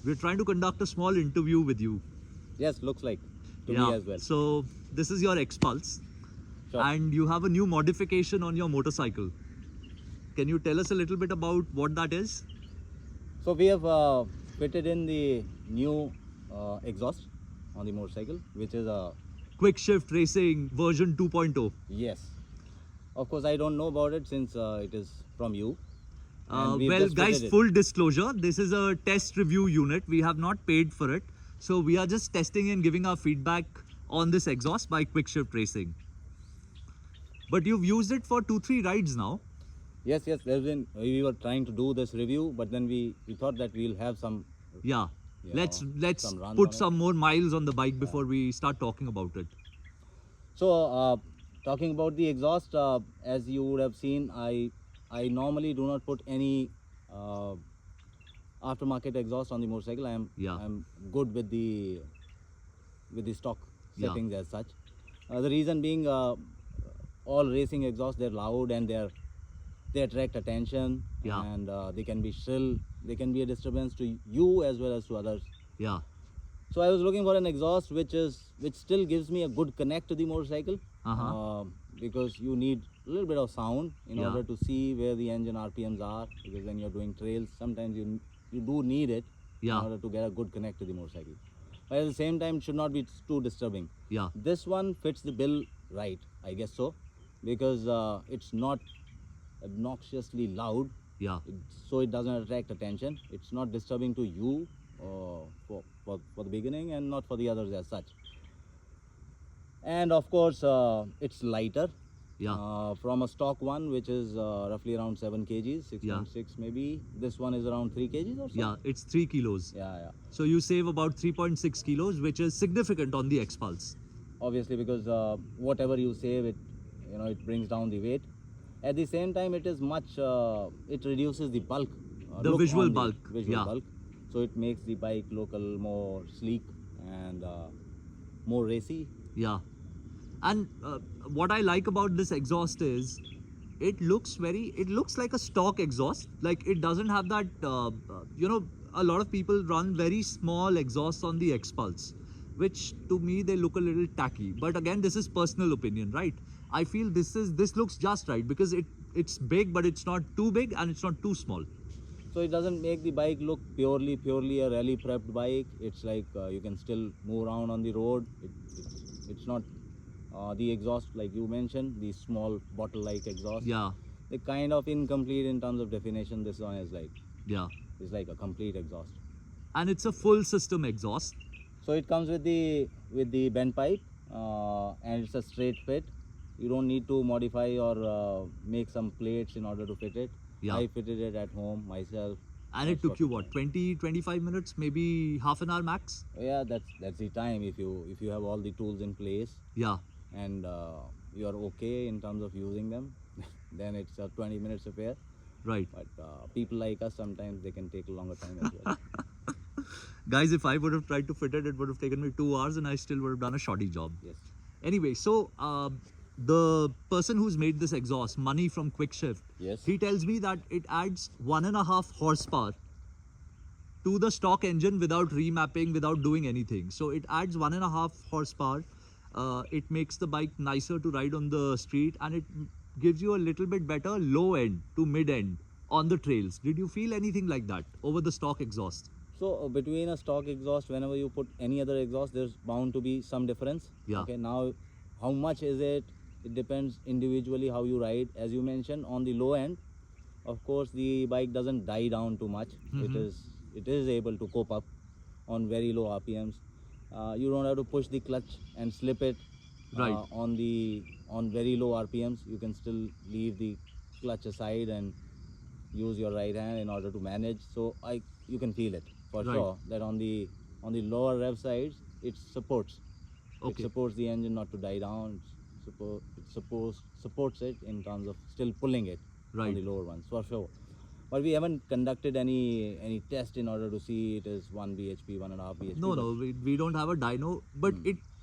We're trying to conduct a small interview with you. Yes, looks like to Yeah. me as well. So this is your XPulse, Sure. and you have a new modification on your motorcycle. Can you tell us a little bit about what that is? So we have fitted in the new exhaust on the motorcycle, which is a Quickshift Racing version 2.0. yes. Of course, I don't know about it since it is from you, and we've Well, just guys, fitted it. full disclosure, this is a test review unit. We have not paid for it. So we are just testing and giving our feedback on this exhaust by Quickshift Racing. But you've used it for 2-3 rides now. Yes, yes. There's been we were trying to do this review, but then we thought that we'll have some. Yeah. You Let's know, some runs put on it. some more miles on the bike before we start talking about it. So talking about the exhaust, as you would have seen, I normally do not put any uh, aftermarket exhaust on the motorcycle. I'm good with the stock Yeah. settings as such. The reason being, all racing exhausts, they're loud and they attract attention, Yeah. and they can be shrill. They can be a disturbance to you as well as to others. Yeah. So I was looking for an exhaust which still gives me a good connect to the motorcycle, because you need a little bit of sound in Yeah. order to see where the engine RPMs are, because when you're doing trails, sometimes you do need it Yeah. in order to get a good connect to the motorcycle. But at the same time, it should not be too disturbing. Yeah. This one fits the bill right, I guess so, because it's not obnoxiously loud, Yeah. so it doesn't attract attention. It's not disturbing to you for the beginning, and not for the others as such. And of course, it's lighter. Yeah. From a stock one, which is roughly around 7 kgs, 6.6 maybe. This one is around 3 kgs or so. Yeah. It's 3 kilos. Yeah. So you save about 3.6 kilos, which is significant on the XPulse. Obviously, because whatever you save, it brings down the weight. At the same time, it is much. It reduces the bulk. The look visual on the bulk, Visual yeah. bulk. So it makes the bike look a little more sleek and more racy. Yeah. And what I like about this exhaust is it looks like a stock exhaust. Like it doesn't have that, a lot of people run very small exhausts on the XPulse, which to me they look a little tacky. But again, this is personal opinion, right? I feel this looks just right because it's big, but it's not too big and it's not too small. So it doesn't make the bike look purely a rally prepped bike. It's like you can still move around on the road. It's not the exhaust like you mentioned, the small bottle-like exhaust. Yeah. They're kind of incomplete in terms of definition. This one is Yeah. like a complete exhaust. And it's a full system exhaust. So it comes with the bend pipe, and it's a straight fit. You don't need to modify or make some plates in order to fit it. Yeah. I fitted it at home myself. And it took you what, 20-25 minutes, maybe half an hour max? Yeah, that's the time if you have all the tools in place. Yeah. And you are okay in terms of using them, then it's a 20 minutes affair. Right. But people like us, sometimes they can take a longer time as well. Guys, if I would have tried to fit it, it would have taken me 2 hours and I still would have done a shoddy job. Yes. Anyway, so the person who's made this exhaust, Money from Quickshift, Yes. he tells me that it adds 1.5 horsepower to the stock engine without remapping, without doing anything. So it adds 1.5 horsepower. It makes the bike nicer to ride on the street, and it gives you a little bit better low end to mid end on the trails. Did you feel anything like that over the stock exhaust? So between a stock exhaust, whenever you put any other exhaust, there's bound to be some difference. Yeah. Okay. Now, how much is it? It depends individually how you ride. As you mentioned, on the low end, of course, the bike doesn't die down too much. It is able to cope up on very low RPMs. You don't have to push the clutch and slip it. Right. On very low RPMs, you can still leave the clutch aside and use your right hand in order to manage. So you can feel it for Right. sure that on the lower rev sides, it supports. Okay. It supports the engine not to die down. It supports it in terms of still pulling it on Right. the lower ones for sure. But we haven't conducted any test in order to see it is 1 bhp, 1.5 bhp. No, we don't have a dyno, but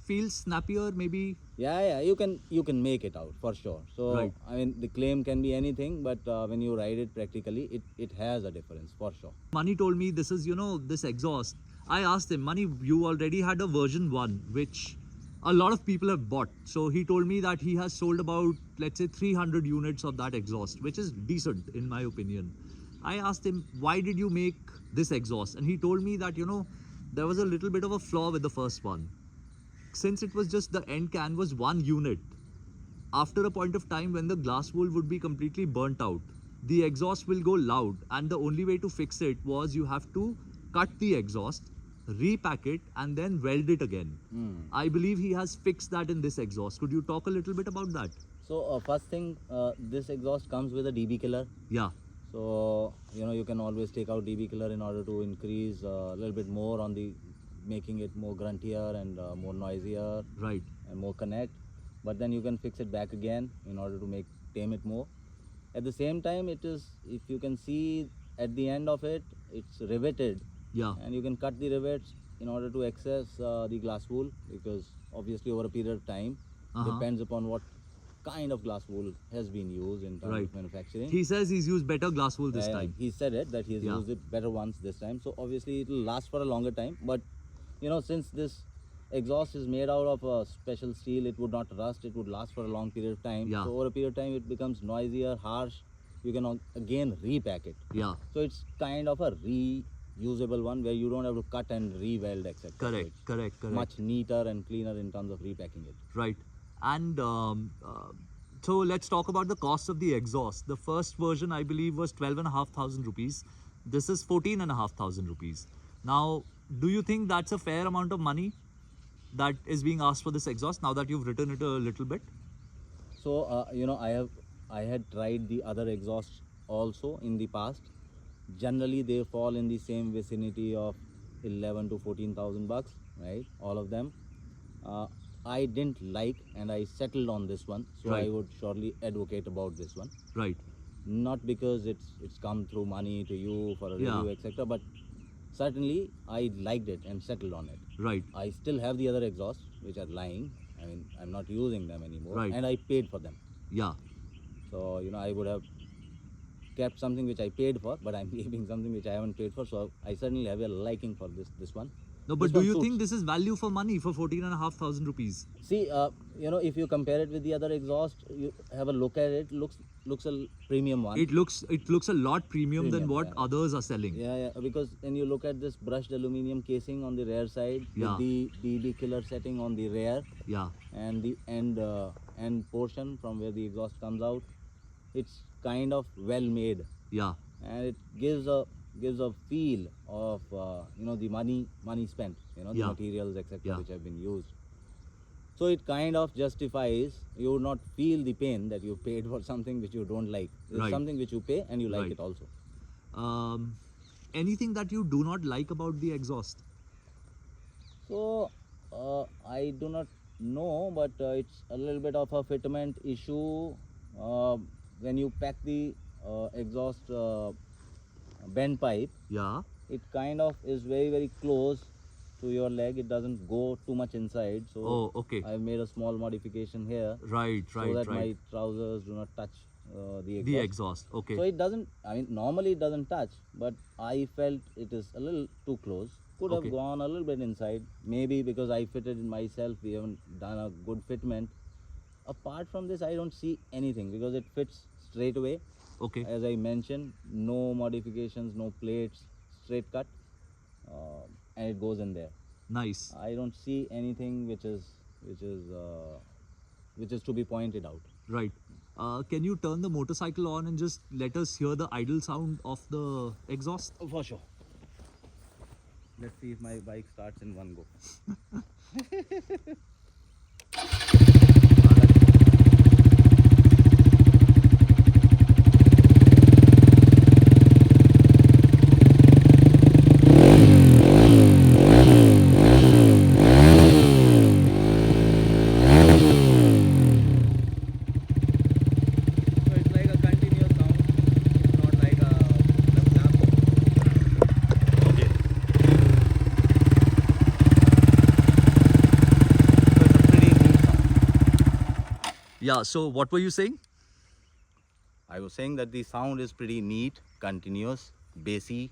feels snappier, maybe. Yeah, you can make it out for sure. So Right. I mean, the claim can be anything, but when you ride it practically, it has a difference for sure. Money told me this is, this exhaust. I asked him, Money, you already had a version 1, which a lot of people have bought. So he told me that he has sold about, let's say, 300 units of that exhaust, which is decent in my opinion. I asked him, why did you make this exhaust? And he told me that, there was a little bit of a flaw with the first one. Since it was just the end can was 1 unit, after a point of time when the glass wool would be completely burnt out, the exhaust will go loud, and the only way to fix it was you have to cut the exhaust, repack it, and then weld it again. I believe he has fixed that in this exhaust. Could you talk a little bit about that? So first thing, this exhaust comes with a dB killer. Yeah. So you can always take out dB killer in order to increase a little bit more on the making it more gruntier and more noisier. Right. And more connect. But then you can fix it back again in order to tame it more. At the same time, it is, if you can see at the end of it, it's riveted. Yeah. And you can cut the rivets in order to access the glass wool, because obviously over a period of time, depends upon what kind of glass wool has been used in terms of manufacturing. He says he's used better glass wool this time. He said it, that he's used it better ones this time. So obviously it will last for a longer time. But since this exhaust is made out of a special steel, it would not rust, it would last for a long period of time. Yeah. So over a period of time it becomes noisier, harsh. You can again repack it. Yeah. So it's kind of a reusable one where you don't have to cut and re-weld, etc. Correct. Much neater and cleaner in terms of repacking it. Right. And so let's talk about the cost of the exhaust. The first version, I believe, was 12,500 rupees. This is 14,500 rupees. Now, do you think that's a fair amount of money that is being asked for this exhaust now that you've written it a little bit? So, I had tried the other exhausts also in the past. Generally, they fall in the same vicinity of 11 to 14,000 bucks, right? All of them. I didn't like, and I settled on this one. So I would surely advocate about this one. Right. Not because it's come through money to you for a review, etc. But certainly I liked it and settled on it. Right. I still have the other exhausts which are lying. I mean, I'm not using them anymore. Right. And I paid for them. Yeah. So, I would have kept something which I paid for, but I'm leaving something which I haven't paid for. So I certainly have a liking for this one. No, but do you think this is value for money for 14,500 rupees? See, if you compare it with the other exhaust, you have a look at it. Looks a premium one. It looks a lot premium than what others are selling. Yeah. Because when you look at this brushed aluminum casing on the rear side, with the DB killer setting on the rear, and the end portion from where the exhaust comes out, it's kind of well made. Yeah. And it gives a feel of the money spent, the materials, etc. which have been used. So it kind of justifies. You would not feel the pain that you paid for something which you don't like. It's something which you pay and you like it also. Anything that you do not like about the exhaust? So I do not know, but it's a little bit of a fitment issue. When you pack the exhaust bend pipe, it kind of is very, very close to your leg. It doesn't go too much inside. So I've made a small modification here. So that my trousers do not touch the exhaust. Okay. So it doesn't, normally it doesn't touch, but I felt it is a little too close. Could have gone a little bit inside. Maybe because I fitted it myself, we haven't done a good fitment. Apart from this, I don't see anything because it fits straight away. Okay. As I mentioned, no modifications, no plates, straight cut, and it goes in there. Nice. I don't see anything which is to be pointed out. Right. Can you turn the motorcycle on and just let us hear the idle sound of the exhaust? Oh, for sure. Let's see if my bike starts in one go. Yeah, so what were you saying? I was saying that the sound is pretty neat, continuous, bassy,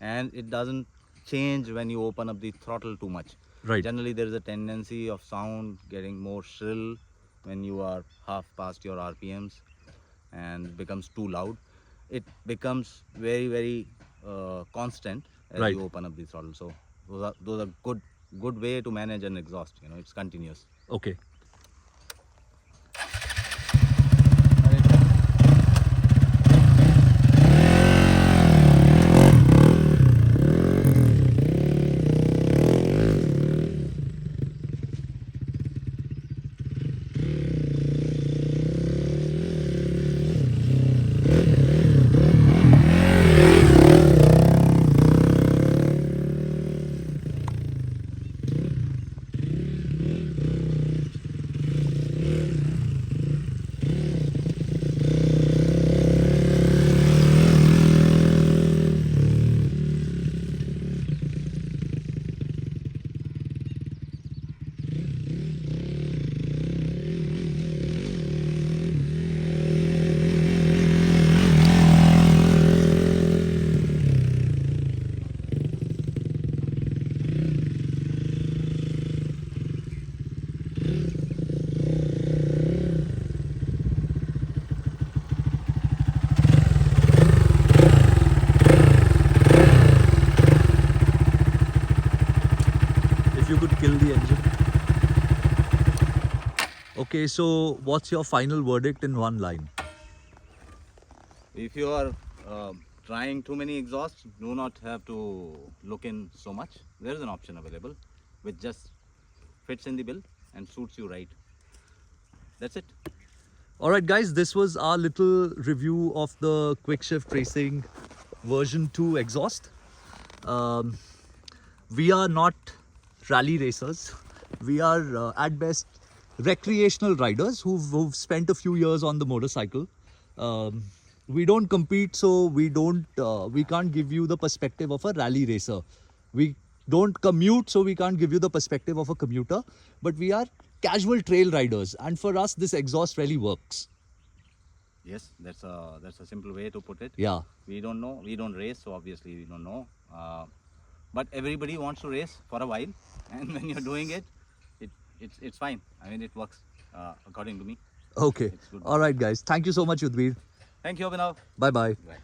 and it doesn't change when you open up the throttle too much. Right. Generally, there is a tendency of sound getting more shrill when you are half past your RPMs and becomes too loud. It becomes very, very constant as Right. you open up the throttle. So those are good way to manage an exhaust. You know, it's continuous. Okay. If you could kill the engine. Okay, so what's your final verdict in one line? If you are trying too many exhausts, do not have to look in so much. There is an option available which just fits in the bill and suits you right. That's it. Alright guys, this was our little review of the Quickshift Racing version 2 exhaust. We are not rally racers. We are at best recreational riders who've spent a few years on the motorcycle. We don't compete, so we can't give you the perspective of a rally racer. We don't commute, so we can't give you the perspective of a commuter. But we are casual trail riders, and for us, this exhaust really works. Yes, that's a simple way to put it. Yeah. We don't know. We don't race, so obviously we don't know. But everybody wants to race for a while, and when you're doing it, it's fine. I mean, it works according to me. Okay. It's good. All right, guys. Thank you so much, Udvir. Thank you, Abhinav. Bye bye. Bye.